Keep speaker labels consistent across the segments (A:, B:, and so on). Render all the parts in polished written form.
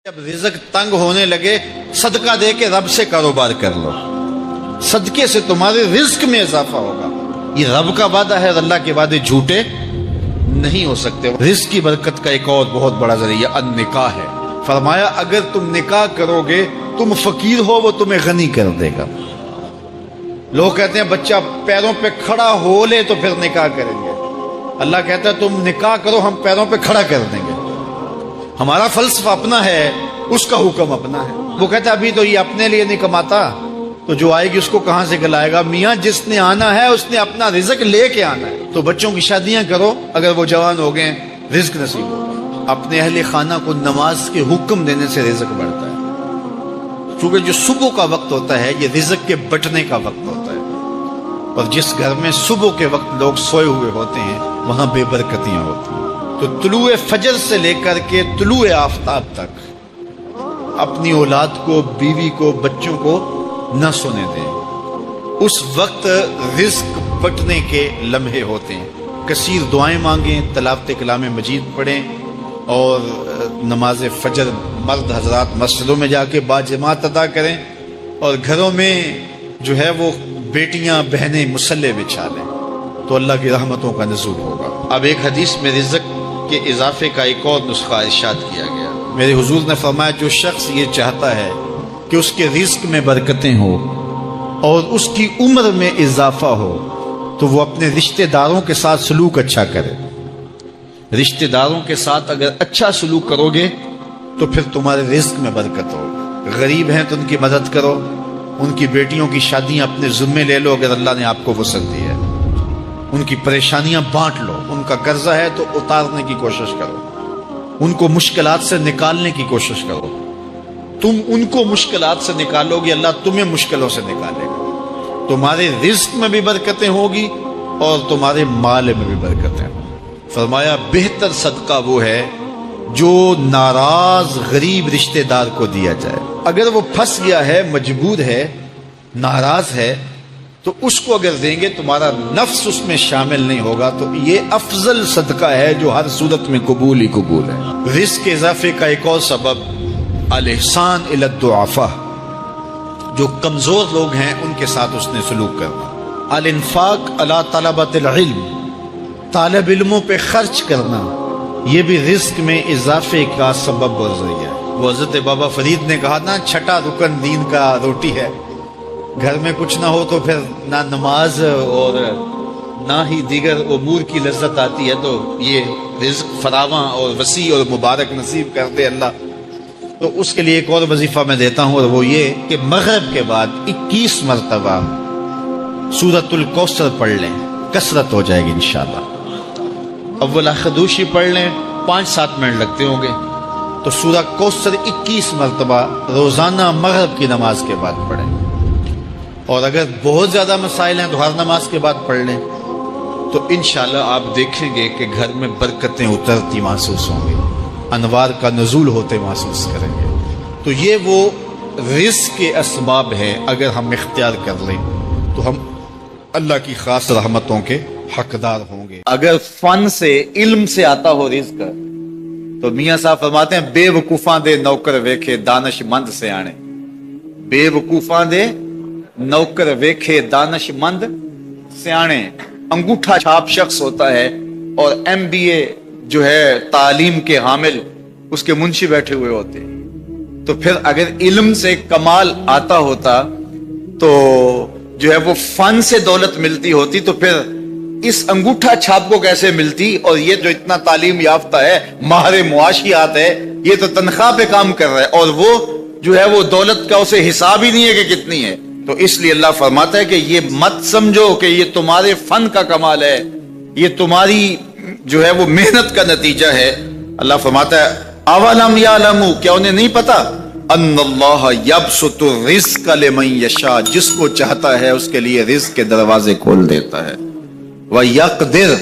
A: جب رزق تنگ ہونے لگے صدقہ دے کے رب سے کاروبار کر لو، صدقے سے تمہارے رزق میں اضافہ ہوگا۔ یہ رب کا وعدہ ہے اور اللہ کے وعدے جھوٹے نہیں ہو سکتے۔ رزق کی برکت کا ایک اور بہت بڑا ذریعہ النکاح ہے۔ فرمایا اگر تم نکاح کرو گے، تم فقیر ہو وہ تمہیں غنی کر دے گا۔ لوگ کہتے ہیں بچہ پیروں پہ کھڑا ہو لے تو پھر نکاح کریں گے، اللہ کہتا ہے تم نکاح کرو ہم پیروں پہ کھڑا کر دیں گے۔ ہمارا فلسفہ اپنا ہے، اس کا حکم اپنا ہے۔ وہ کہتا ہے ابھی تو یہ اپنے لیے نہیں کماتا تو جو آئے گی اس کو کہاں سے کھلائے گا؟ میاں جس نے آنا ہے اس نے اپنا رزق لے کے آنا ہے۔ تو بچوں کی شادیاں کرو، اگر وہ جوان ہو گئے رزق نصیب ہو۔ اپنے اہل خانہ کو نماز کے حکم دینے سے رزق بڑھتا ہے، کیونکہ جو صبح کا وقت ہوتا ہے یہ رزق کے بٹنے کا وقت ہوتا ہے، اور جس گھر میں صبح کے وقت لوگ سوئے ہوئے ہوتے ہیں وہاں بے برکتیاں ہوتی ہیں۔ تو طلوع فجر سے لے کر کے طلوع آفتاب تک اپنی اولاد کو، بیوی کو، بچوں کو نہ سونے دیں۔ اس وقت رزق بٹنے کے لمحے ہوتے ہیں۔ کثیر دعائیں مانگیں، تلاوت کلام مجید پڑھیں، اور نماز فجر مرد حضرات مسجدوں میں جا کے باجماعت ادا کریں، اور گھروں میں جو ہے وہ بیٹیاں بہنیں مصلی بچھا لیں تو اللہ کی رحمتوں کا نزول ہوگا۔ اب ایک حدیث میں رزق کے اضافے کا ایک اور نسخہ ارشاد کیا گیا۔ میرے حضور نے فرمایا جو شخص یہ چاہتا ہے کہ اس کے رزق میں برکتیں ہو اور اس کی عمر میں اضافہ ہو تو وہ اپنے رشتہ داروں کے ساتھ سلوک اچھا کرے۔ رشتہ داروں کے ساتھ اگر اچھا سلوک کرو گے تو پھر تمہارے رزق میں برکت ہو۔ غریب ہیں تو ان کی مدد کرو، ان کی بیٹیوں کی شادیاں اپنے ذمے لے لو اگر اللہ نے آپ کو وسعت دی ہے، ان کی پریشانیاں بانٹ لو، ان کا قرضہ ہے تو اتارنے کی کوشش کرو، ان کو مشکلات سے نکالنے کی کوشش کرو۔ تم ان کو مشکلات سے نکالو گے، اللہ تمہیں مشکلوں سے نکالے گا۔ تمہارے رزق میں بھی برکتیں ہوگی اور تمہارے مال میں بھی برکتیں ہوں۔ فرمایا بہتر صدقہ وہ ہے جو ناراض غریب رشتہ دار کو دیا جائے۔ اگر وہ پھنس گیا ہے، مجبور ہے، ناراض ہے، تو اس کو اگر دیں گے تمہارا نفس اس میں شامل نہیں ہوگا، تو یہ افضل صدقہ ہے جو ہر صورت میں قبول ہی قبول ہے۔ رزق کے اضافے کا ایک اور سبب الاحسان الی الضعفاء، جو کمزور لوگ ہیں ان کے ساتھ اس نے سلوک کرنا۔ الانفاق علی طلبۃ العلم، طالب علموں پہ خرچ کرنا، یہ بھی رزق میں اضافے کا سبب اور ذریعہ ہے۔ وہ حضرت بابا فرید نے کہا نا چھٹا رکن دین کا روٹی ہے۔ گھر میں کچھ نہ ہو تو پھر نہ نماز اور نہ ہی دیگر امور کی لذت آتی ہے، تو یہ رزق فراواں اور وسیع اور مبارک نصیب کر دے اللہ۔ تو اس کے لیے ایک اور وظیفہ میں دیتا ہوں، اور وہ یہ کہ مغرب کے بعد 21 مرتبہ سورۃ الکوثر پڑھ لیں، کثرت ہو جائے گی انشاءاللہ۔ اول خدوشی پڑھ لیں، 5-7 منٹ لگتے ہوں گے، تو سورہ کوثر 21 مرتبہ روزانہ مغرب کی نماز کے بعد پڑھیں۔ اور اگر بہت زیادہ مسائل ہیں تو ہر نماز کے بعد پڑھ لیں، تو انشاءاللہ آپ دیکھیں گے کہ گھر میں برکتیں اترتی محسوس ہوں گی، انوار کا نزول ہوتے محسوس کریں گے۔ تو یہ وہ رزق کے اسباب ہیں، اگر ہم اختیار کر لیں تو ہم اللہ کی خاص رحمتوں کے حقدار ہوں گے۔ اگر فن سے، علم سے آتا ہو رزق، تو میاں صاحب فرماتے ہیں بے وقوفاں دے نوکر ویکھے دانش مند سے آنے۔ بے وقوفاں دے نوکر ویکھے دانش مند سیانے۔ انگوٹھا چھاپ شخص ہوتا ہے اور MBA جو ہے تعلیم کے حامل، اس کے منشی بیٹھے ہوئے ہوتے ہیں، تو پھر اگر علم سے کمال آتا ہوتا تو جو ہے وہ فن سے دولت ملتی ہوتی، تو پھر اس انگوٹھا چھاپ کو کیسے ملتی؟ اور یہ جو اتنا تعلیم یافتہ ہے، ماہر معاشیات ہے، یہ تو تنخواہ پہ کام کر رہا ہے، اور وہ جو ہے وہ دولت کا اسے حساب ہی نہیں ہے کہ کتنی ہے۔ تو اس لیے اللہ فرماتا ہے کہ یہ مت سمجھو کہ یہ تمہارے فن کا کمال ہے، یہ تمہاری جو ہے وہ محنت کا نتیجہ ہے۔ اللہ فرماتا ہے اولم یعلموا، کیا انہیں نہیں پتا؟ ان اللہ یبسط الرزق لمن یشاء، جس کو چاہتا ہے اس کے لیے رزق کے دروازے کھول دیتا ہے، وَيَقْدِرْ،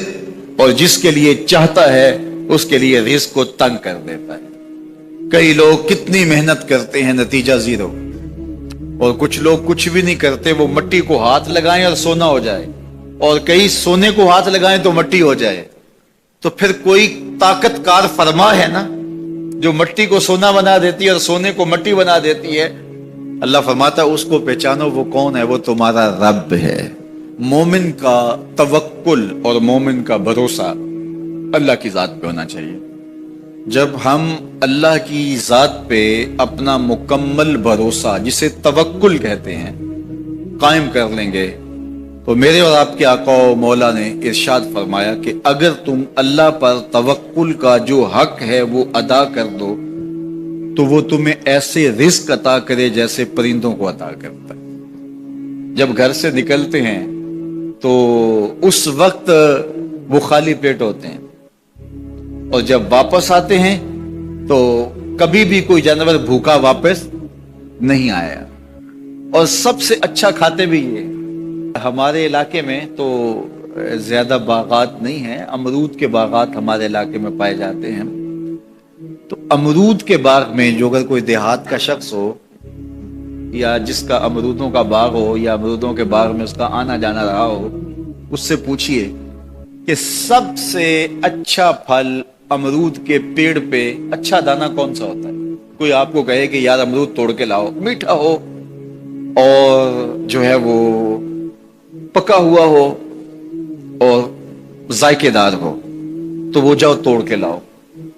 A: اور جس کے لیے چاہتا ہے اس کے لیے رزق کو تنگ کر دیتا ہے۔ کئی لوگ کتنی محنت کرتے ہیں، نتیجہ زیرو، اور کچھ لوگ کچھ بھی نہیں کرتے، وہ مٹی کو ہاتھ لگائیں اور سونا ہو جائے، اور کئی سونے کو ہاتھ لگائیں تو مٹی ہو جائے۔ تو پھر کوئی طاقت کار فرما ہے نا، جو مٹی کو سونا بنا دیتی ہے اور سونے کو مٹی بنا دیتی ہے، اللہ فرماتا ہے اس کو پہچانو، وہ کون ہے؟ وہ تمہارا رب ہے۔ مومن کا توکل اور مومن کا بھروسہ اللہ کی ذات پہ ہونا چاہیے۔ جب ہم اللہ کی ذات پہ اپنا مکمل بھروسہ، جسے توکل کہتے ہیں، قائم کر لیں گے تو میرے اور آپ کے آقا و مولا نے ارشاد فرمایا کہ اگر تم اللہ پر توکل کا جو حق ہے وہ ادا کر دو تو وہ تمہیں ایسے رزق عطا کرے جیسے پرندوں کو عطا کرتا ہے۔ جب گھر سے نکلتے ہیں تو اس وقت وہ خالی پیٹ ہوتے ہیں، اور جب واپس آتے ہیں تو کبھی بھی کوئی جانور بھوکا واپس نہیں آیا، اور سب سے اچھا کھاتے بھی یہ۔ ہمارے علاقے میں تو زیادہ باغات نہیں ہیں، امرود کے باغات ہمارے علاقے میں پائے جاتے ہیں۔ تو امرود کے باغ میں جو اگر کوئی دیہات کا شخص ہو یا جس کا امرودوں کا باغ ہو یا امرودوں کے باغ میں اس کا آنا جانا رہا ہو، اس سے پوچھئے کہ سب سے اچھا پھل امرود کے پیڑ پہ اچھا دانہ کون سا ہوتا ہے؟ کوئی آپ کو کہے کہ یار امرود توڑ کے لاؤ، میٹھا ہو اور جو ہے وہ پکا ہوا ہو اور ذائقے دار ہو تو وہ جاؤ توڑ کے لاؤ۔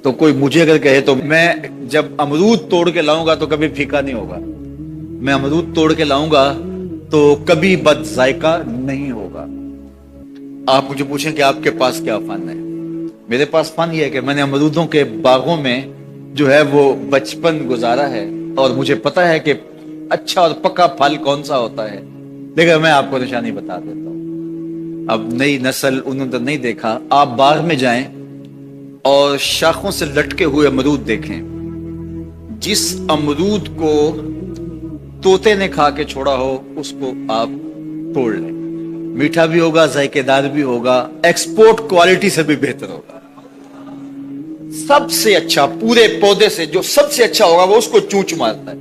A: تو کوئی مجھے اگر کہے تو میں جب امرود توڑ کے لاؤں گا تو کبھی پھیکا نہیں ہوگا، میں امرود توڑ کے لاؤں گا تو کبھی بد ذائقہ نہیں ہوگا۔ آپ مجھے پوچھیں کہ آپ کے پاس کیا فن ہے؟ میرے پاس فن یہ ہے کہ میں نے امرودوں کے باغوں میں جو ہے وہ بچپن گزارا ہے، اور مجھے پتا ہے کہ اچھا اور پکا پھل کون سا ہوتا ہے۔ لیکن میں آپ کو نشانی بتا دیتا ہوں، اب نئی نسل انہوں نے نہیں دیکھا، آپ باغ میں جائیں اور شاخوں سے لٹکے ہوئے امرود دیکھیں، جس امرود کو طوطے نے کھا کے چھوڑا ہو اس کو آپ توڑ لیں، میٹھا بھی ہوگا، ذائقے دار بھی ہوگا، ایکسپورٹ کوالٹی سے بھی بہتر ہوگا۔ سب سے اچھا پورے پودے سے جو سب سے اچھا ہوگا وہ اس کو چونچ مارتا ہے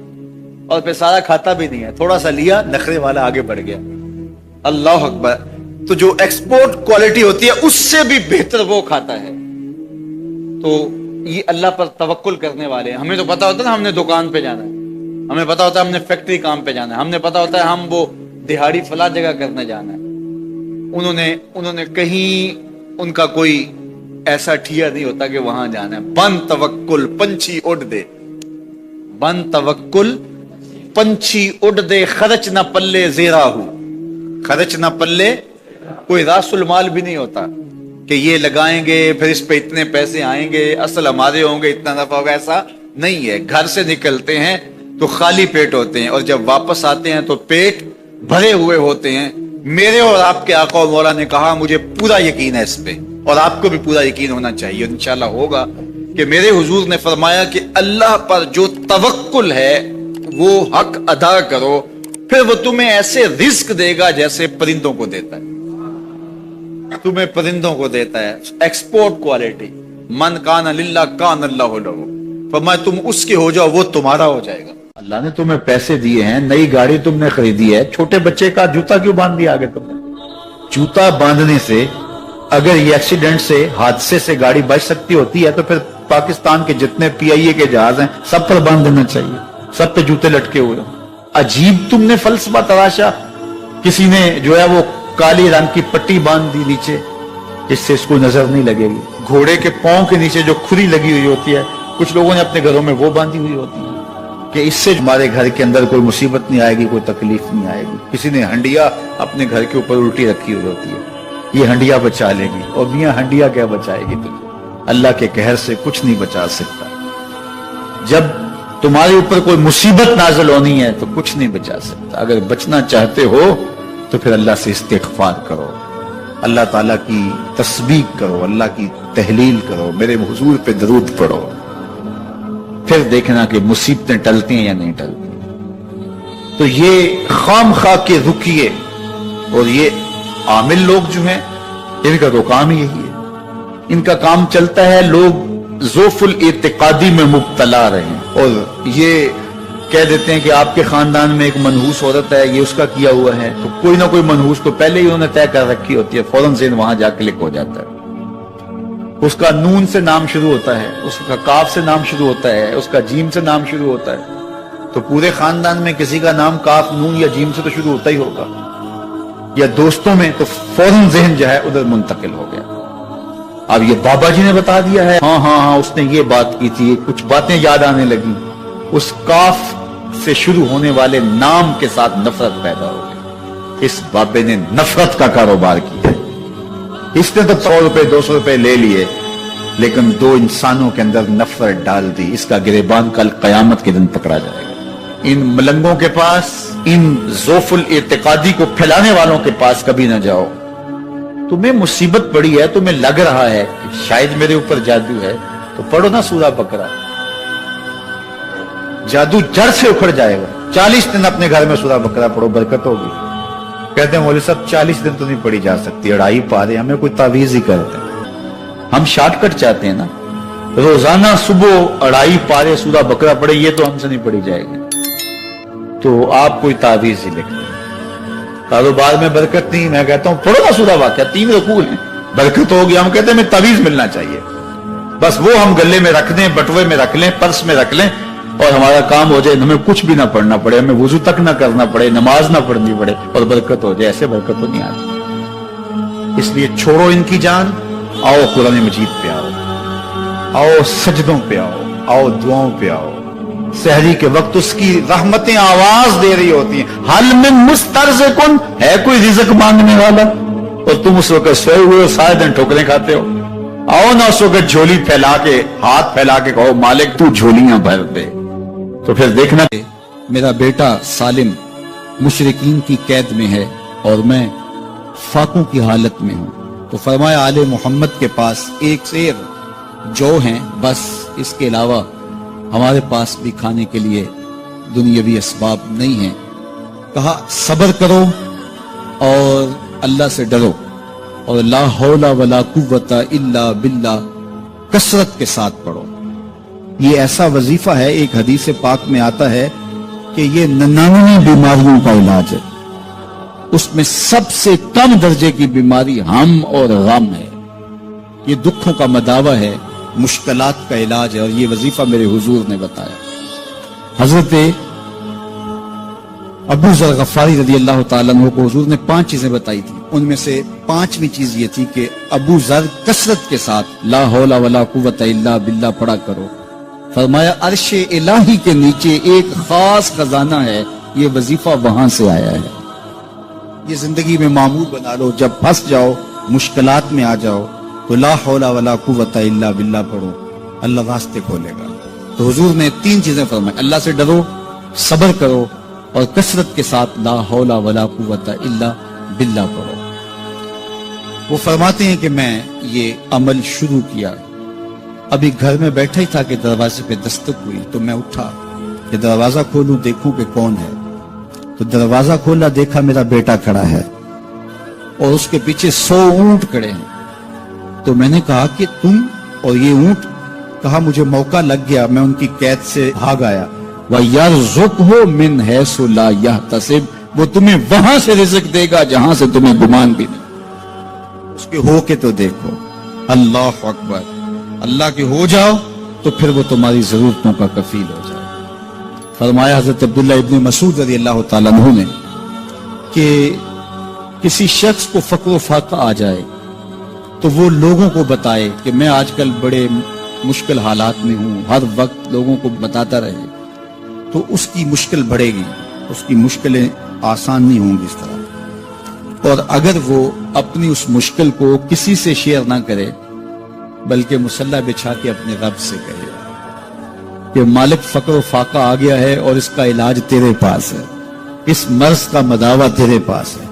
A: اور پھر سارا کھاتا بھی نہیں ہے، تھوڑا سا لیا، نخرے والا آگے بڑھ گیا۔ اللہ اکبر۔ تو جو ایکسپورٹ کوالٹی ہوتی ہے اس سے بھی بہتر وہ کھاتا ہے۔ تو یہ اللہ پر توکل کرنے والے ہیں۔ ہمیں تو پتا ہوتا ہے نا ہم نے دکان پہ جانا ہے، ہمیں پتا ہوتا ہے ہم نے فیکٹری کام پہ جانا ہے، ہم نے پتا ہوتا ہے ہم وہ دہاڑی فلاں جگہ کرنے جانا ہے۔ انہوں نے کہیں ان کا کوئی ایسا ٹھیا نہیں ہوتا کہ وہاں جانا ہے۔ بن توکل پنچھی اڑ دے، بن توکل پنچھی اڑ دے، خرچ نہ پلے زیرا ہو، خرچ نہ پلے، کوئی راس المال بھی نہیں ہوتا کہ یہ لگائیں گے پھر اس پہ اتنے پیسے آئیں گے، اصل ہمارے ہوں گے، اتنا نفع ہوگا، ایسا نہیں ہے۔ گھر سے نکلتے ہیں تو خالی پیٹ ہوتے ہیں اور جب واپس آتے ہیں تو پیٹ بھرے ہوئے ہوتے ہیں۔ میرے اور آپ کے آقا و مولا نے کہا، مجھے پورا یقین ہے اس پہ، اور آپ کو بھی پورا یقین ہونا چاہیے، انشاءاللہ ہوگا، کہ میرے حضور نے فرمایا کہ اللہ پر جو توکل ہے وہ حق ادا کرو، پھر وہ تمہیں ایسے رزق دے گا جیسے پرندوں کو دیتا ہے، تمہیں پرندوں کو دیتا ہے، ایکسپورٹ کوالٹی۔ من کان للہ کان اللہ لہ، فرمایا تم اس کے ہو جاؤ وہ تمہارا ہو جائے گا۔ اللہ نے تمہیں پیسے دیے ہیں، نئی گاڑی تم نے خریدی ہے، چھوٹے بچے کا جوتا کیوں باندھ دیا آگے تم نے؟ جوتا باندھنے سے اگر یہ ایکسیڈنٹ سے، حادثے سے گاڑی بچ سکتی ہوتی ہے تو پھر پاکستان کے جتنے پی آئی اے کے جہاز ہیں سب پر باندھ دینا چاہیے، سب پہ جوتے لٹکے ہوئے۔ عجیب تم نے فلسفہ تراشا، کسی نے جو ہے وہ کالی رنگ کی پٹی باندھ دی نیچے، اس سے اس کو نظر نہیں لگے گی۔ گھوڑے کے پاؤں کے نیچے جو کھری لگی ہوئی ہوتی ہے، کچھ لوگوں نے اپنے گھروں میں وہ باندھی ہوئی ہوتی ہے کہ اس سے ہمارے گھر کے اندر کوئی مصیبت نہیں آئے گی، کوئی تکلیف نہیں آئے گی۔ کسی نے ہنڈیا اپنے گھر کے اوپر الٹی رکھی ہوئی ہوتی ہے، یہ ہنڈیا بچا لے گی، اور میاں ہنڈیا کیا بچائے گی تجھے؟ اللہ کے قہر سے کچھ نہیں بچا سکتا۔ جب تمہارے اوپر کوئی مصیبت نازل ہونی ہے تو کچھ نہیں بچا سکتا۔ اگر بچنا چاہتے ہو تو پھر اللہ سے استغفار کرو، اللہ تعالیٰ کی تسبیح کرو، اللہ کی تحلیل کرو، میرے حضور پہ درود پڑھو، پھر دیکھنا کہ مصیبتیں ٹلتی ہیں یا نہیں ٹلتی۔ تو یہ خام خواہ کے رکیے، اور یہ عامل لوگ جو ہیں ان کا تو کام ہی یہی ہے، ان کا کام چلتا ہے لوگ ذوف الاعتقادی میں مبتلا رہے ہیں، اور یہ کہہ دیتے ہیں کہ آپ کے خاندان میں ایک منحوس عورت ہے، یہ اس کا کیا ہوا ہے، تو کوئی نہ کوئی منحوس تو پہلے ہی انہوں نے طے کر رکھی ہوتی ہے، فوراً ذہن وہاں جا کلک ہو جاتا ہے۔
B: اس کا نون سے نام شروع ہوتا ہے، اس کا کاف سے نام شروع ہوتا ہے، اس کا جیم سے نام شروع ہوتا ہے، تو پورے خاندان میں کسی کا نام کاف، نون یا جیم سے تو شروع ہوتا ہی ہوگا، یا دوستوں میں، تو فوراً ذہن جو ہے ادھر منتقل ہو گیا۔ اب یہ بابا جی نے بتا دیا ہے، ہاں ہاں ہاں اس نے یہ بات کی تھی، کچھ باتیں یاد آنے لگی، اس کاف سے شروع ہونے والے نام کے ساتھ نفرت پیدا ہو گئی۔ اس بابے نے نفرت کا کاروبار کیا، اس نے تو 100 روپے 200 روپے لے لیے، لیکن دو انسانوں کے اندر نفرت ڈال دی۔ اس کا گریبان کل قیامت کے دن پکڑا جائے گا۔ ان ملنگوں کے پاس، ان ذوف الاعتقادی کو پھیلانے والوں کے پاس کبھی نہ جاؤ۔ تمہیں مصیبت پڑی ہے، تمہیں لگ رہا ہے کہ شاید میرے اوپر جادو ہے، تو پڑھو نا سورہ بقرہ، جادو جڑ سے اکھڑ جائے گا۔ 40 دن اپنے گھر میں سورہ بقرہ پڑھو، برکت ہوگی۔ کہتے ہیں مولوی صاحب 40 دن تو نہیں پڑھی جا سکتی، 2.5 پارے، ہمیں کوئی تعویذ ہی کرتے ہیں۔ ہم شارٹ کٹ چاہتے ہیں نا، روزانہ صبح 2.5 پارے سورہ بقرہ پڑھے، یہ تو ہم سے نہیں پڑھی جائے گی، تو آپ کوئی تعویذ ہی لکھ لیں۔ کاروبار میں برکت نہیں، میں کہتا ہوں پڑھو نا سورہ واقعہ، 3 رکوع ہیں، برکت ہوگی۔ ہم کہتے ہیں ہمیں تعویذ ملنا چاہیے، بس وہ ہم گلے میں رکھ دیں، بٹوے میں رکھ لیں، پرس میں رکھ لیں، اور ہمارا کام ہو جائے، ہمیں کچھ بھی نہ پڑھنا پڑے، ہمیں وضو تک نہ کرنا پڑے، نماز نہ پڑھنی پڑے، اور برکت ہو جائے۔ ایسے برکت تو نہیں آتی۔ اس لیے چھوڑو ان کی جان، آؤ قرآن مجید پہ آؤ، آؤ سجدوں پہ آؤ، آؤ دعاؤں پہ آؤ۔ سحری کے وقت اس کی رحمتیں آواز دے رہی ہوتی ہیں، حل من مسترزقن، ہے کوئی رزق مانگنے والا؟ اور تم اس وقت سوئے ہوئے ہو، سارے دن ٹھوکریں کھاتے ہو۔ آؤ نا اس وقت جھولی پھیلا کے، ہاتھ پھیلا کے کہو مالک تو جھولیاں بھر دے۔ تو پھر دیکھنا،
C: میرا بیٹا سالم مشرکین کی قید میں ہے اور میں فاقوں کی حالت میں ہوں، تو فرمایا آل محمد کے پاس 1 سیر جو ہیں، بس اس کے علاوہ ہمارے پاس بھی کھانے کے لیے دنیاوی اسباب نہیں ہیں۔ کہا صبر کرو اور اللہ سے ڈرو، اور لا حول ولا قوت الا باللہ کثرت کے ساتھ پڑھو۔ یہ ایسا وظیفہ ہے، ایک حدیث پاک میں آتا ہے کہ یہ 99 بیماریوں کا علاج ہے، اس میں سب سے کم درجے کی بیماری ہم اور غم ہے۔ یہ دکھوں کا مداوع ہے، مشکلات کا علاج ہے، اور یہ وظیفہ میرے حضور نے بتایا۔ حضرت ابو ذر غفاری رضی اللہ تعالیٰ عنہ کو حضور نے 5 چیزیں بتائی تھی، ان میں سے 5ویں چیز یہ تھی کہ ابو ذر کثرت کے ساتھ لا حول ولا قوت الا باللہ پڑھا کرو۔ فرمایا عرش الہی کے نیچے ایک خاص خزانہ ہے، یہ وظیفہ وہاں سے آیا ہے۔ یہ زندگی میں معمول بنا لو، جب پھنس جاؤ، مشکلات میں آ جاؤ، تو لا حول ولا قوت الا باللہ پڑھو، اللہ راستے کھولے گا۔ تو حضور نے 3 چیزیں فرمائی، اللہ سے ڈرو، صبر کرو، اور کثرت کے ساتھ لا حول ولا قوت الا باللہ پڑھو۔ وہ فرماتے ہیں کہ میں یہ عمل شروع کیا، ابھی گھر میں بیٹھا ہی تھا کہ دروازے پہ دستک ہوئی، تو میں اٹھا کہ دروازہ کھولوں دیکھوں کہ کون ہے، تو دروازہ کھولا، دیکھا میرا بیٹا کھڑا ہے اور اس کے پیچھے 100 اونٹ کھڑے ہیں۔ تو میں نے کہا کہ تم اور یہ اونٹ؟ کہا مجھے موقع لگ گیا، میں ان کی قید سے بھاگ آیا۔ وَيَرْزُقْهُ مِنْ حَيْثُ لَا يَحْتَسِبُ، وہ تمہیں وہاں سے رزق دے گا جہاں سے تمہیں گمان بھی نہیں۔ اس کے ہو کے تو دیکھو، اللہ اکبر، اللہ کے ہو جاؤ تو پھر وہ تمہاری ضرورتوں کا کفیل ہو جائے۔ فرمایا حضرت عبداللہ ابن مسعود رضی اللہ تعالیٰ عنہ نے کہ کسی شخص کو فقر و فاقہ آ جائے تو وہ لوگوں کو بتائے کہ میں آج کل بڑے مشکل حالات میں ہوں، ہر وقت لوگوں کو بتاتا رہے، تو اس کی مشکل بڑھے گی، اس کی مشکلیں آسان نہیں ہوں گی اس طرح۔ اور اگر وہ اپنی اس مشکل کو کسی سے شیئر نہ کرے بلکہ مصلی بچھا کے اپنے رب سے کہے کہ مالک فقر و فاقہ آ گیا ہے اور اس کا علاج تیرے پاس ہے، اس مرض کا مداوع تیرے پاس ہے۔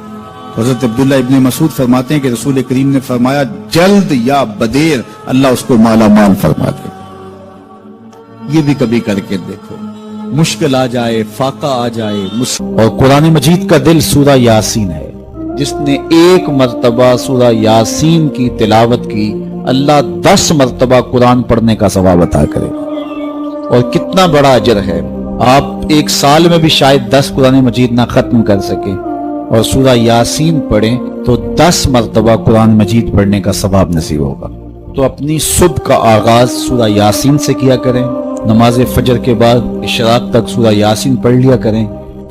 C: حضرت عبداللہ ابن مسعود فرماتے ہیں کہ رسول کریم نے فرمایا جلد یا بدیر اللہ اس کو مالا مال فرما دے۔ یہ بھی کبھی کر کے دیکھو، مشکل آ جائے، فاقہ آ جائے۔
A: اور قرآن مجید کا دل سورہ یاسین ہے،
C: جس نے 1 مرتبہ سورہ یاسین کی تلاوت کی، اللہ 10 مرتبہ قرآن پڑھنے کا ثواب عطا کرے۔ اور کتنا بڑا اجر ہے، آپ 1 سال میں بھی شاید 10 قرآن مجید نہ ختم کر سکے، اور سورہ یاسین پڑھیں تو 10 مرتبہ قرآن مجید پڑھنے کا ثواب نصیب ہوگا۔ تو اپنی صبح کا آغاز سورہ یاسین سے کیا کریں، نماز فجر کے بعد اشراق تک سورہ یاسین پڑھ لیا کریں۔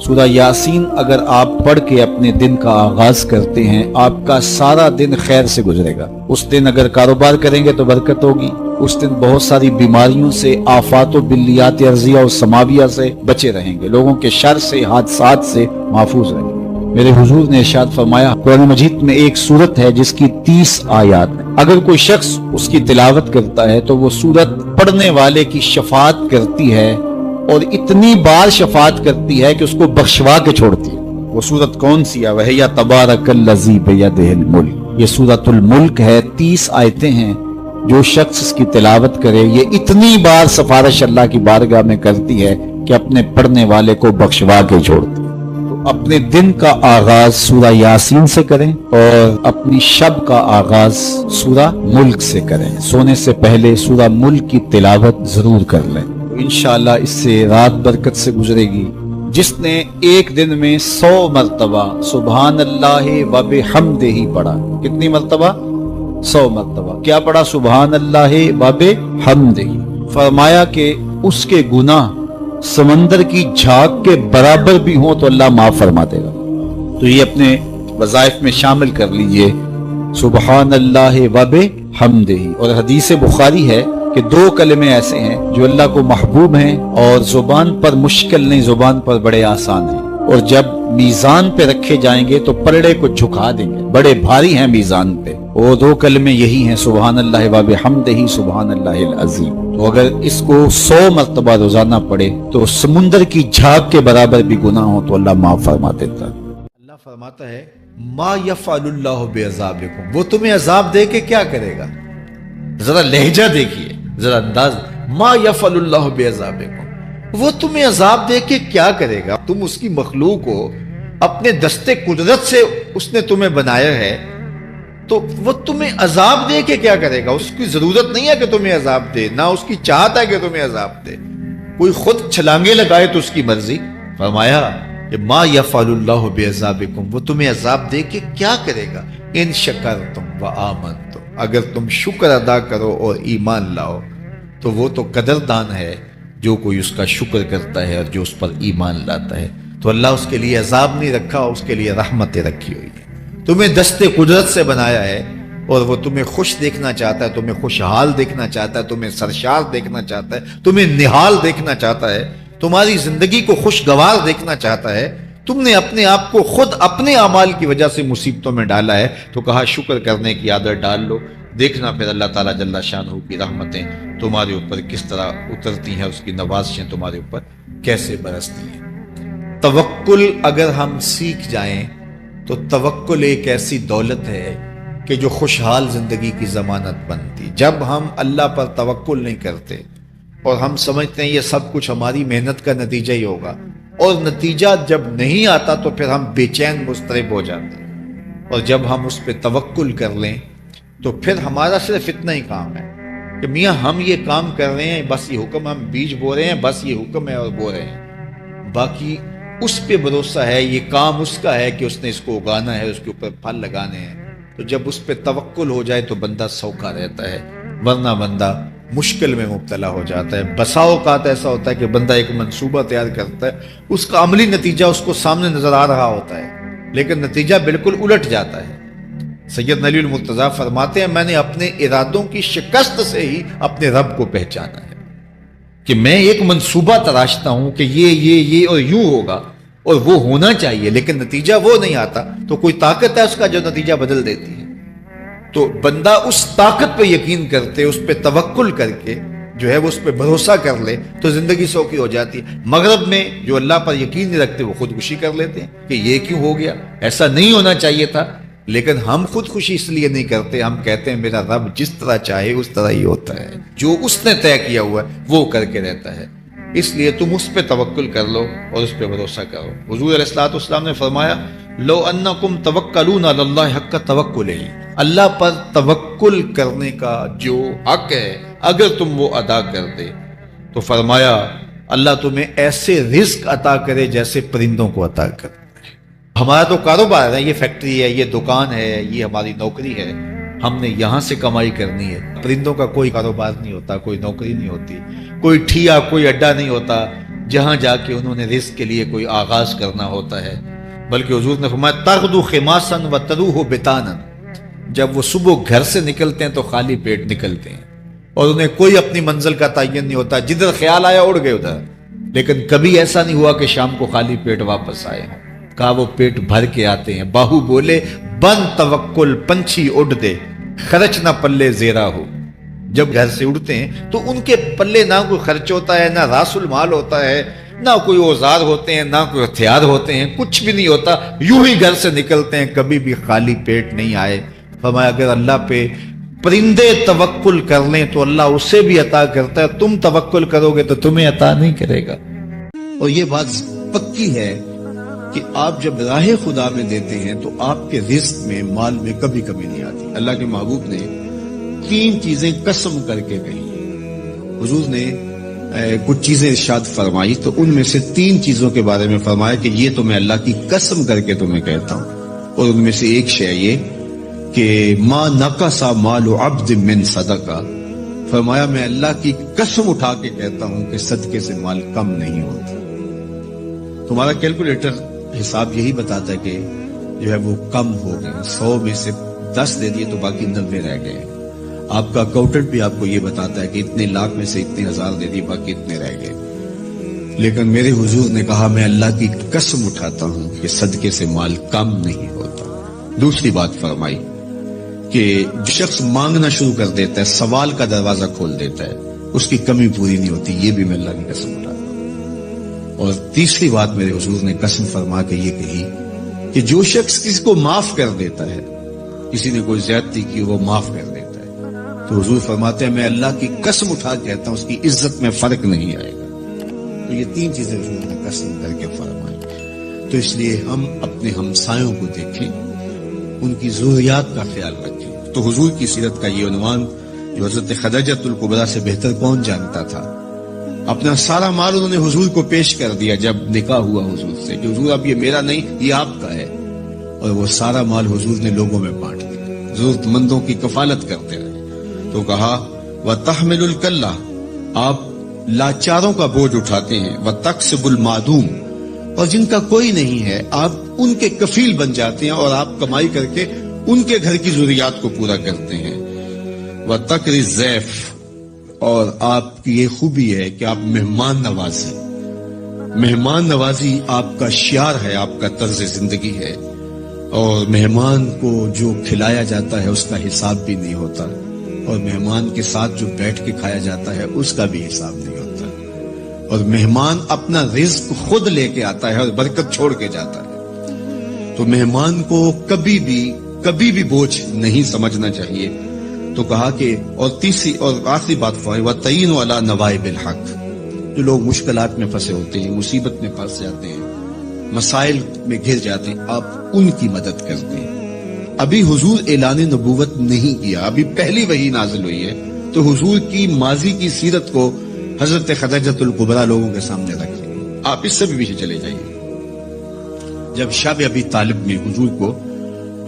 C: سورہ یاسین اگر آپ پڑھ کے اپنے دن کا آغاز کرتے ہیں، آپ کا سارا دن خیر سے گزرے گا۔ اس دن اگر کاروبار کریں گے تو برکت ہوگی، اس دن بہت ساری بیماریوں سے، آفات و بلیات ارضیہ اور سماویہ سے بچے رہیں گے، لوگوں کے شر سے، حادثات سے محفوظ رہیں گے۔ میرے حضور نے ارشاد فرمایا، قرآن مجید میں ایک سورت ہے جس کی 30 آیات ہیں، اگر کوئی شخص اس کی تلاوت کرتا ہے تو وہ سورت پڑھنے والے کی شفاعت کرتی ہے، اور اتنی بار شفاعت کرتی ہے کہ اس کو بخشوا کے چھوڑتی ہے۔ وہ سورت کون سی ہے؟ وہی یا تبارک الذی بیدہ الملک، یہ سورۃ الملک ہے، 30 آیتیں ہیں۔ جو شخص اس کی تلاوت کرے، یہ اتنی بار سفارش اللہ کی بارگاہ میں کرتی ہے کہ اپنے پڑھنے والے کو بخشوا کے چھوڑتی ہے۔ اپنے دن کا آغاز سورہ یاسین سے کریں اور اپنی شب کا آغاز سورہ ملک سے کریں۔ سونے سے پہلے سورہ ملک کی تلاوت ضرور کر لیں، انشاءاللہ اس سے رات برکت سے گزرے گی۔ جس نے ایک دن میں 100 مرتبہ سبحان اللہ و بحمدہ پڑھا، کتنی مرتبہ؟ 100 مرتبہ۔ کیا پڑھا؟ سبحان اللہ و بحمدہ۔ فرمایا کہ اس کے گناہ سمندر کی جھاگ کے برابر بھی ہوں تو اللہ معاف فرما دے گا۔ تو یہ اپنے وظائف میں شامل کر لیجئے، سبحان اللہ و بحمدہ۔ اور حدیث بخاری ہے کہ 2 کلمے ایسے ہیں جو اللہ کو محبوب ہیں اور زبان پر مشکل نہیں، زبان پر بڑے آسان ہیں، اور جب میزان پہ رکھے جائیں گے تو پلڑے کو جھکا دیں گے، بڑے بھاری ہیں میزان پہ۔ وہ 2 کلمے یہی ہیں، سبحان اللہ و بحمدہ، سبحان اللہ العظیم۔ تو اگر اس کو 100 مرتبہ روزانہ پڑھے تو سمندر کی جھاگ کے برابر بھی گناہ ہو تو اللہ معاف فرما دیتا ہے۔
A: اللہ فرماتا ہے ما یفعل اللہ بعذابکم، وہ تمہیں عذاب دے کے کیا کرے گا؟ ذرا لہجہ دیکھیے، ذرا انداز، ما یفعل اللہ بعذابکم، وہ تمہیں عذاب دے کے کیا کرے گا؟ تم اس کی مخلوق ہو، اپنے دستے قدرت سے اس نے تمہیں بنایا ہے، تو وہ تمہیں عذاب دے کے کیا کرے گا؟ اس کی ضرورت نہیں ہے کہ تمہیں عذاب دے، نہ اس کی چاہت ہے کہ تمہیں عذاب دے، کوئی خود چھلانگے لگائے تو اس کی مرضی۔ فرمایا کہ ما یفعل اللہ بعذابکم، وہ تمہیں عذاب دے کے کیا کرے گا؟ ان شکرتم وآمنتم، اگر تم شکر ادا کرو اور ایمان لاؤ تو وہ تو قدردان ہے جو کوئی اس کا شکر کرتا ہے اور جو اس پر ایمان لاتا ہے۔ تو اللہ اس کے لیے عذاب نہیں رکھا، اس کے لیے رحمتیں رکھی ہوئی ہیں۔ تمہیں دست قدرت سے بنایا ہے اور وہ تمہیں خوش دیکھنا چاہتا ہے، تمہیں خوشحال دیکھنا چاہتا ہے، تمہیں سرشار دیکھنا چاہتا ہے، تمہیں نہال دیکھنا چاہتا ہے، تمہاری زندگی کو خوشگوار دیکھنا چاہتا ہے۔ تم نے اپنے آپ کو خود اپنے اعمال کی وجہ سے مصیبتوں میں ڈالا ہے، تو کہا شکر کرنے کی عادت ڈال لو، دیکھنا پھر اللہ تعالیٰ جل شانہ کی رحمتیں تمہارے اوپر کس طرح اترتی ہیں، اس کی نوازشیں تمہارے اوپر کیسے برستی ہیں۔ توکل اگر ہم سیکھ جائیں تو توکل ایک ایسی دولت ہے کہ جو خوشحال زندگی کی ضمانت بنتی۔ جب ہم اللہ پر توکل نہیں کرتے اور ہم سمجھتے ہیں یہ سب کچھ ہماری محنت کا نتیجہ ہی ہوگا، اور نتیجہ جب نہیں آتا تو پھر ہم بے چین مضطرب ہو جاتے ہیں، اور جب ہم اس پہ توکل کر لیں تو پھر ہمارا صرف اتنا ہی کام ہے کہ میاں ہم یہ کام کر رہے ہیں، بس یہ حکم، ہم بیج بو رہے ہیں، بس یہ حکم ہے اور بو رہے ہیں، باقی اس پہ بھروسہ ہے، یہ کام اس کا ہے کہ اس نے اس کو اگانا ہے، اس کے اوپر پھل لگانے ہیں۔ تو جب اس پہ توکل ہو جائے تو بندہ سوکھا رہتا ہے، ورنہ بندہ مشکل میں مبتلا ہو جاتا ہے۔ بسا اوقات ایسا ہوتا ہے کہ بندہ ایک منصوبہ تیار کرتا ہے، اس کا عملی نتیجہ اس کو سامنے نظر آ رہا ہوتا ہے، لیکن نتیجہ بالکل الٹ جاتا ہے۔ سید علی المرتضیٰ فرماتے ہیں میں نے اپنے ارادوں کی شکست سے ہی اپنے رب کو پہچانا ہے، کہ میں ایک منصوبہ تراشتا ہوں کہ یہ اور یوں ہوگا اور وہ ہونا چاہیے، لیکن نتیجہ وہ نہیں آتا، تو کوئی طاقت ہے اس کا جو نتیجہ بدل دیتی ہے۔ تو بندہ اس طاقت پہ یقین کرتے، اس پہ توکل کر کے جو ہے وہ اس پہ بھروسہ کر لے تو زندگی سوکھی ہو جاتی ہے۔ مغرب میں جو اللہ پر یقین نہیں رکھتے وہ خودکشی کر لیتے ہیں کہ یہ کیوں ہو گیا، ایسا نہیں ہونا چاہیے تھا، لیکن ہم خودکشی اس لیے نہیں کرتے، ہم کہتے ہیں میرا رب جس طرح چاہے اس طرح ہی ہوتا ہے، جو اس نے طے کیا ہوا ہے وہ کر کے رہتا ہے۔ اس لیے تم اس پہ توکل کر لو اور اس پہ بھروسہ کرو۔ حضور علیہ الصلوۃ والسلام نے فرمایا لو انکم توکلون علی اللہ حق توکلہ، اللہ پر توکل کرنے کا جو حق ہے اگر تم وہ ادا کر دے تو فرمایا اللہ تمہیں ایسے رزق عطا کرے جیسے پرندوں کو عطا کرے۔ ہمارا تو کاروبار ہے، یہ فیکٹری ہے، یہ دکان ہے، یہ ہماری نوکری ہے، ہم نے یہاں سے کمائی کرنی ہے. پرندوں کا کوئی کاروبار نہیں ہوتا, کوئی نوکری نہیں ہوتی, کوئی ٹھیا, کوئی اڈا نہیں ہوتا جہاں جا کے انہوں نے رزق کے لیے کوئی آغاز کرنا ہوتا ہے. بلکہ حضور نے فرمایا تغدو خماسا وتروح بطانا, جب وہ صبح گھر سے نکلتے ہیں تو خالی پیٹ نکلتے ہیں اور انہیں کوئی اپنی منزل کا تعین نہیں ہوتا, جدھر خیال آیا اڑ گئے ادھر. لیکن کبھی ایسا نہیں ہوا کہ شام کو خالی پیٹ واپس آئے ہیں. کہا وہ پیٹ بھر کے آتے ہیں. باہو بولے بن توکل پنچھی اڑ دے, خرچ نہ پلے زیرا ہو. جب گھر سے اڑتے ہیں تو ان کے پلے نہ کوئی خرچ ہوتا ہے, نہ راس المال ہوتا ہے, نہ کوئی اوزار ہوتے ہیں, نہ کوئی ہتھیار ہوتے ہیں, کچھ بھی نہیں ہوتا. یوں ہی گھر سے نکلتے ہیں, کبھی بھی خالی پیٹ نہیں آئے. فرمایا اگر اللہ پہ پرندے توکل کر لیں تو اللہ اسے بھی عطا کرتا ہے, تم توکل کرو گے تو تمہیں عطا نہیں کرے گا.
D: اور یہ بات پکی ہے کہ آپ جب راہ خدا میں دیتے ہیں تو آپ کے رزق میں, مال میں کبھی کمی نہیں آتی. اللہ کے محبوب نے 3 چیزیں قسم کر کے کہی. حضور نے کچھ چیزیں ارشاد فرمائی تو ان میں سے 3 چیزوں کے بارے میں فرمایا کہ یہ تو میں اللہ کی قسم کر کے تمہیں کہتا ہوں. اور ان میں سے ایک شے یہ کہ ما نقص مال عبد من صدقہ. فرمایا میں اللہ کی قسم اٹھا کے کہتا ہوں کہ صدقے سے مال کم نہیں ہوتا. تمہارا کیلکولیٹر حساب یہی بتاتا ہے کہ جو ہے وہ کم ہو گئے. 100 میں سے 10 دے دیے تو باقی 90 رہ گئے. آپ کا اکاؤنٹنٹ بھی آپ کو یہ بتاتا ہے کہ اتنے لاکھ میں سے اتنے ہزار دے دیے, باقی اتنے رہ گئے. لیکن میرے حضور نے کہا میں اللہ کی قسم اٹھاتا ہوں کہ صدقے سے مال کم نہیں ہوتا. دوسری بات فرمائی کہ جو شخص مانگنا شروع کر دیتا ہے, سوال کا دروازہ کھول دیتا ہے, اس کی کمی پوری نہیں ہوتی. یہ بھی میں اللہ کی قسم اٹھاتا ہوں. اور تیسری بات میرے حضور نے قسم فرما کے یہ کہی کہ جو شخص کسی کو معاف کر دیتا ہے, کسی نے کوئی زیادتی کی وہ معاف کر دیتا ہے, تو حضور فرماتے ہیں میں اللہ کی قسم اٹھا کے کہتا ہوں اس کی عزت میں فرق نہیں آئے گا. تو یہ 3 چیزیں حضور نے قسم کر کے فرمائی. تو اس لیے ہم اپنے ہمسایوں کو دیکھیں, ان کی ضروریات کا خیال رکھیں. تو حضور کی سیرت کا یہ عنوان جو حضرت خدیجہ الکبریٰ سے بہتر کون جانتا تھا, اپنا سارا مال انہوں نے حضور کو پیش کر دیا جب نکاح ہوا حضور سے کہ حضور اب یہ میرا نہیں یہ آپ کا ہے. اور وہ سارا مال حضور نے لوگوں میں بانٹ دیا, ضرورت مندوں کی کفالت کرتے رہے. تو کہا وَتَحْمِلُ الْكَلَّةَ, آپ لاچاروں کا بوجھ اٹھاتے ہیں, وَتَقْسِبُ الْمَعْدُومَ, اور جن کا کوئی نہیں ہے آپ ان کے کفیل بن جاتے ہیں اور آپ کمائی کر کے ان کے گھر کی ضروریات کو پورا کرتے ہیں. وَتَقْرِي الضَّيْفَ, اور آپ کی یہ خوبی ہے کہ آپ مہمان نواز ہیں. مہمان نوازی آپ کا شعار ہے, آپ کا طرز زندگی ہے. اور مہمان کو جو کھلایا جاتا ہے اس کا حساب بھی نہیں ہوتا, اور مہمان کے ساتھ جو بیٹھ کے کھایا جاتا ہے اس کا بھی حساب نہیں ہوتا. اور مہمان اپنا رزق خود لے کے آتا ہے اور برکت چھوڑ کے جاتا ہے. تو مہمان کو کبھی بھی بوجھ نہیں سمجھنا چاہیے. تو کہا کہ اور تیسری اور آخری بات فرمائی وَتَعِينُ عَلَى نَوَائِبِ الْحَقِّ, جو لوگ مشکلات میں پھنسے ہوتے ہیں, مصیبت میں پھنس جاتے ہیں, مسائل میں گھر جاتے ہیں, آپ ان کی مدد کرتے ہیں. ابھی حضور اعلان نبوت نہیں کیا, ابھی پہلی وحی نازل ہوئی ہے. تو حضور کی ماضی کی سیرت کو حضرت خدیجہ الکبریٰ لوگوں کے سامنے رکھیں. آپ اس سے بھی پیچھے چلے جائیے. جب شب ابی طالب میں حضور کو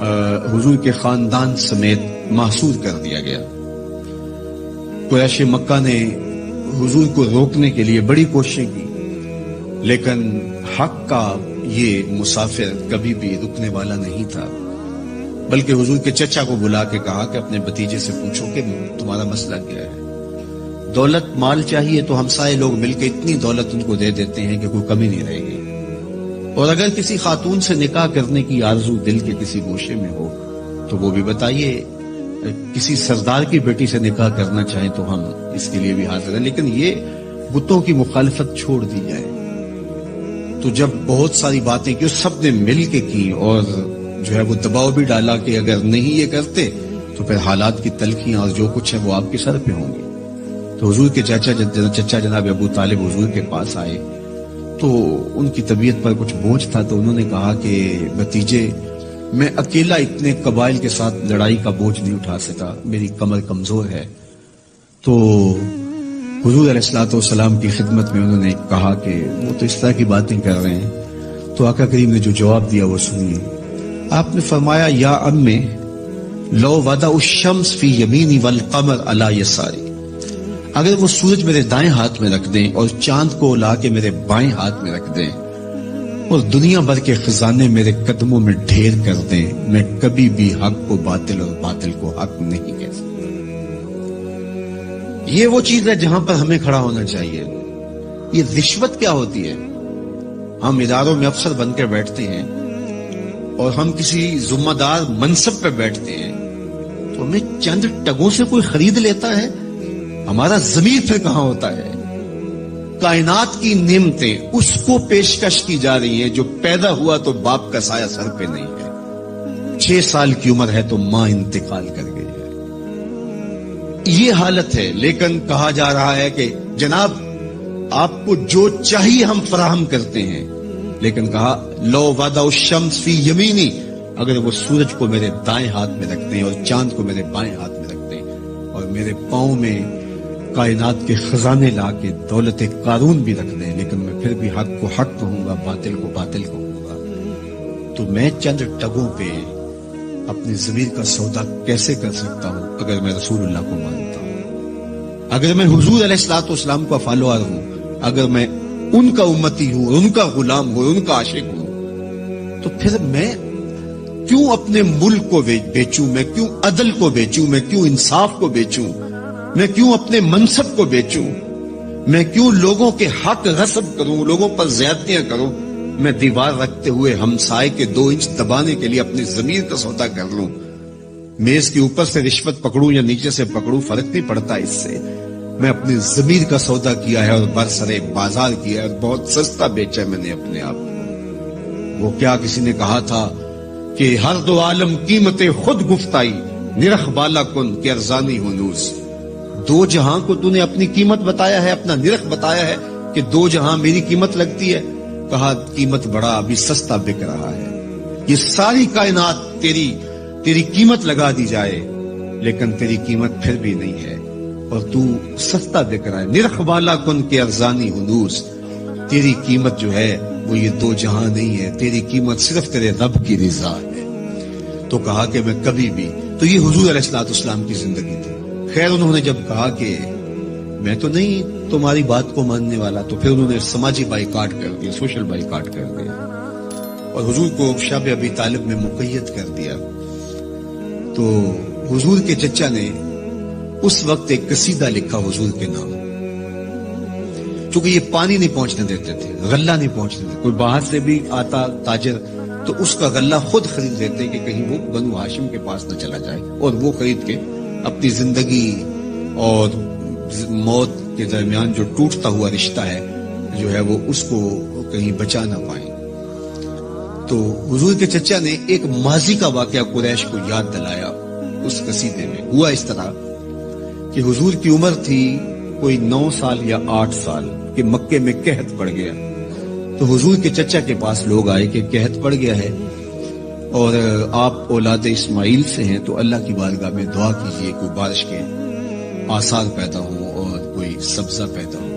D: حضور کے خاندان سمیت محصور کر دیا گیا, قریش مکہ نے حضور کو روکنے کے لیے بڑی کوششیں کی, لیکن حق کا یہ مسافر کبھی بھی رکنے والا نہیں تھا. بلکہ حضور کے چچا کو بلا کے کہا کہ اپنے بھتیجے سے پوچھو کہ تمہارا مسئلہ کیا ہے. دولت مال چاہیے تو ہمسائے لوگ مل کے اتنی دولت ان کو دے دیتے ہیں کہ کوئی کمی نہیں رہے گی. اور اگر کسی خاتون سے نکاح کرنے کی آرزو دل کے کسی گوشے میں ہو تو وہ بھی بتائیے. کسی سردار کی بیٹی سے نکاح کرنا چاہیں تو ہم اس کے لیے بھی حاضر ہیں, لیکن یہ بتوں کی مخالفت چھوڑ دی جائے. تو جب بہت ساری باتیں کی سب نے مل کے کی اور جو ہے وہ دباؤ بھی ڈالا کہ اگر نہیں یہ کرتے تو پھر حالات کی تلخیاں اور جو کچھ ہے وہ آپ کے سر پہ ہوں گی. تو حضور کے چچا جناب ابو طالب حضور کے پاس آئے تو ان کی طبیعت پر کچھ بوجھ تھا. تو انہوں نے کہا کہ بھتیجے میں اکیلا اتنے قبائل کے ساتھ لڑائی کا بوجھ نہیں اٹھا سکا, میری کمر کمزور ہے. تو حضور علیہ الصلوۃ والسلام کی خدمت میں انہوں نے کہا کہ وہ تو اس طرح کی باتیں کر رہے ہیں. تو آقا کریم نے جو جواب دیا وہ سنیے. آپ نے فرمایا یا امی لو وضع الشمس فی یمینی والقمر علی یساری، اگر وہ سورج میرے دائیں ہاتھ میں رکھ دیں اور چاند کو لا کے میرے بائیں ہاتھ میں رکھ دیں اور دنیا بھر کے خزانے میرے قدموں میں ڈھیر کر دیں، میں کبھی بھی حق کو باطل اور باطل کو حق نہیں کہہ سکتا۔ یہ وہ چیز ہے جہاں پر ہمیں کھڑا ہونا چاہیے۔ یہ رشوت کیا ہوتی ہے؟ ہم اداروں میں افسر بن کے بیٹھتے ہیں اور ہم کسی ذمہ دار منصب پہ بیٹھتے ہیں تو ہمیں چند ٹگوں سے کوئی خرید لیتا ہے، ہمارا ضمیر پھر کہاں ہوتا ہے؟ کائنات کی نعمتیں اس کو پیشکش کی جا رہی ہیں جو پیدا ہوا تو باپ کا سایہ سر پہ نہیں ہے، 6 سال کی عمر ہے تو ماں انتقال کر گئی ہے، یہ حالت ہے۔ لیکن کہا جا رہا ہے کہ جناب آپ کو جو چاہیے ہم فراہم کرتے ہیں، لیکن کہا لو وضع الشمس فی یمینی، اگر وہ سورج کو میرے دائیں ہاتھ میں رکھ دیں اور چاند کو میرے بائیں ہاتھ میں رکھ دیں اور میرے پاؤں میں کائنات کے خزانے لا کے دولت قارون بھی رکھ دیں، لیکن میں پھر بھی حق کو حق کہوں گا، باطل کو باطل کہوں گا، تو میں چند ٹگوں پہ اپنی ضمیر کا سودا کیسے کر سکتا ہوں اگر میں رسول اللہ کو مانتا ہوں، اگر میں حضور علیہ الصلوۃ والسلام کا فالوور ہوں، اگر میں ان کا امتی ہوں، ان کا غلام ہوں، ان کا عاشق ہوں، تو پھر میں کیوں اپنے ملک کو بیچوں، میں کیوں عدل کو بیچوں، میں کیوں انصاف کو بیچوں، میں کیوں اپنے منصب کو بیچوں، میں کیوں لوگوں کے حق غصب کروں، لوگوں پر زیادتیاں کروں، میں دیوار رکھتے ہوئے ہمسائے کے 2 انچ دبانے کے لیے اپنی ضمیر کا سودا کر لوں، میز کے اوپر سے رشوت پکڑوں یا نیچے سے پکڑوں، فرق نہیں پڑتا اس سے، میں اپنی ضمیر کا سودا کیا ہے اور برسرے بازار کیا ہے اور بہت سستا بیچا ہے میں نے اپنے آپ کو۔ وہ کیا کسی نے کہا تھا کہ ہر دو عالم قیمت خود گفتائی، نرخ بالا کن کہ ارزانی ہنوز، 2 جہاں کو تو نے اپنی قیمت بتایا ہے، اپنا نرخ بتایا ہے کہ 2 جہاں میری قیمت لگتی ہے، کہا قیمت بڑا ابھی سستا بک رہا ہے، یہ ساری کائنات تیری قیمت لگا دی جائے لیکن تیری قیمت پھر بھی نہیں ہے اور تو سستا بک رہا ہے، نرخ بالا کن کے ارزانی ہنوز، تیری قیمت جو ہے وہ یہ 2 جہاں نہیں ہے، تیری قیمت صرف تیرے رب کی رضا ہے۔ تو کہا کہ میں کبھی بھی، تو یہ حضور علیہ الصلوۃ والسلام کی زندگی تھی۔ خیر انہوں نے جب کہا کہ میں تو نہیں تمہاری بات کو ماننے والا، تو پھر انہوں نے سماجی بائیکاٹ کر دیا، سوشل بائیکاٹ کر دیا اور حضور کو شب ابی طالب میں مقید کر دیا۔ تو حضور کے چچا نے اس وقت ایک قصیدہ لکھا حضور کے نام، چونکہ یہ پانی نہیں پہنچنے دیتے تھے، غلہ نہیں پہنچنے دیتے، کوئی باہر سے بھی آتا تاجر تو اس کا غلہ خود خرید لیتے کہ کہیں وہ بنو ہاشم کے پاس نہ چلا جائے، اور وہ خرید کے اپنی زندگی اور موت کے درمیان جو ٹوٹتا ہوا رشتہ ہے جو ہے وہ اس کو کہیں بچا نہ پائیں۔ تو حضور کے چچا نے ایک ماضی کا واقعہ قریش کو یاد دلایا اس قصیدے میں۔ ہوا اس طرح کہ حضور کی عمر تھی کوئی 9 سال یا 8 سال کہ مکے میں قحط پڑ گیا، تو حضور کے چچا کے پاس لوگ آئے کہ قحط پڑ گیا ہے اور آپ اولاد اسماعیل سے ہیں، تو اللہ کی بارگاہ میں دعا کیجئے کوئی بارش کے آثار پیدا ہوں اور کوئی سبزہ پیدا ہو۔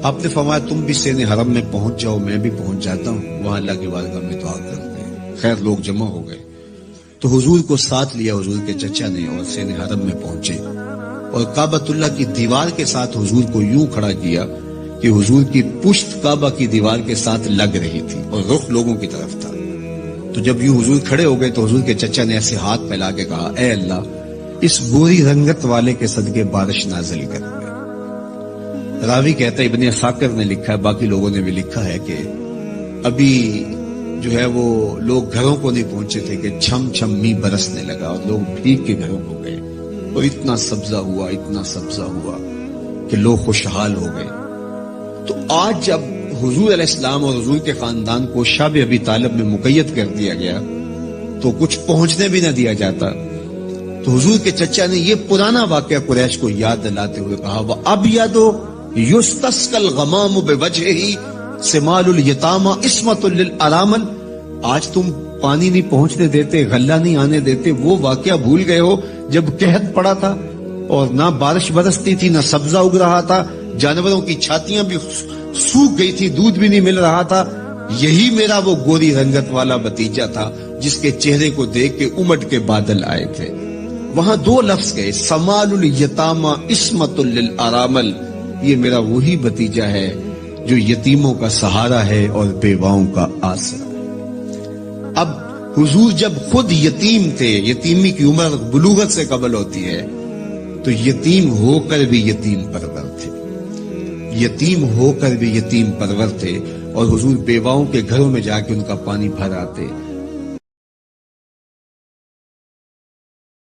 D: آپ نے فرمایا تم بھی سین حرم میں پہنچ جاؤ، میں بھی پہنچ جاتا ہوں، وہاں اللہ کی بارگاہ میں دعا کرتے ہیں۔ خیر لوگ جمع ہو گئے تو حضور کو ساتھ لیا حضور کے چچا نے اور سین حرم میں پہنچے اور کعبۃ اللہ کی دیوار کے ساتھ حضور کو یوں کھڑا کیا کہ حضور کی پشت کعبہ کی دیوار کے ساتھ لگ رہی تھی اور رخ لوگوں کی طرف تھا۔ تو جب یوں حضور کھڑے ہو گئے تو حضور کے چچا نے ایسے ہاتھ پھیلا کے کہا اے اللہ اس گوری رنگت والے کے صدقے بارش نازل کر دے۔ راوی کہتا ہے ابن عساکر نے لکھا ہے، باقی لوگوں نے بھی لکھا ہے کہ ابھی جو ہے وہ لوگ گھروں کو نہیں پہنچے تھے کہ چھم چھم می برسنے لگا اور لوگ بھیگ کے گھروں کو گئے اور اتنا سبزہ ہوا کہ لوگ خوشحال ہو گئے۔ تو آج جب حضور علیہ السلام اور حضور کے خاندان کو شب ابی طالب میں مقید کر دیا گیا تو کچھ پہنچنے بھی نہ دیا جاتا، تو حضور کے چچا نے یہ پرانا واقعہ قریش کو یاد دلاتے ہوئے کہا وَأَبْيَضُ يُسْتَسْقَى الْغَمَامُ بِوَجْهِهِ سِمَالُ الْيَتَامَى عِصْمَةٌ لِلْأَرَامِلِ، آج تم پانی نہیں پہنچنے دیتے، غلہ نہیں آنے دیتے، وہ واقعہ بھول گئے ہو جب قحط پڑا تھا اور نہ بارش برستی تھی نہ سبزہ اگ رہا تھا، جانوروں کی چھاتیاں بھی سوکھ گئی تھی، دودھ بھی نہیں مل رہا تھا، یہی میرا وہ گوری رنگت والا بھتیجا تھا جس کے چہرے کو دیکھ کے امٹ کے بادل آئے تھے. وہاں دو لفظ گئے, سمال الیتاما عصمت للارامل. یہ میرا وہی بھتیجا ہے جو یتیموں کا سہارا ہے اور بیواؤں کا آسرا ہے. اب حضور جب خود یتیم تھے, یتیمی کی عمر بلوغت سے قبل ہوتی ہے, تو یتیم ہو کر بھی یتیم پرور تھے, یتیم ہو کر بھی یتیم پرور تھے. اور حضور بیواؤں کے گھروں میں جا کے ان کا پانی بھر آتے,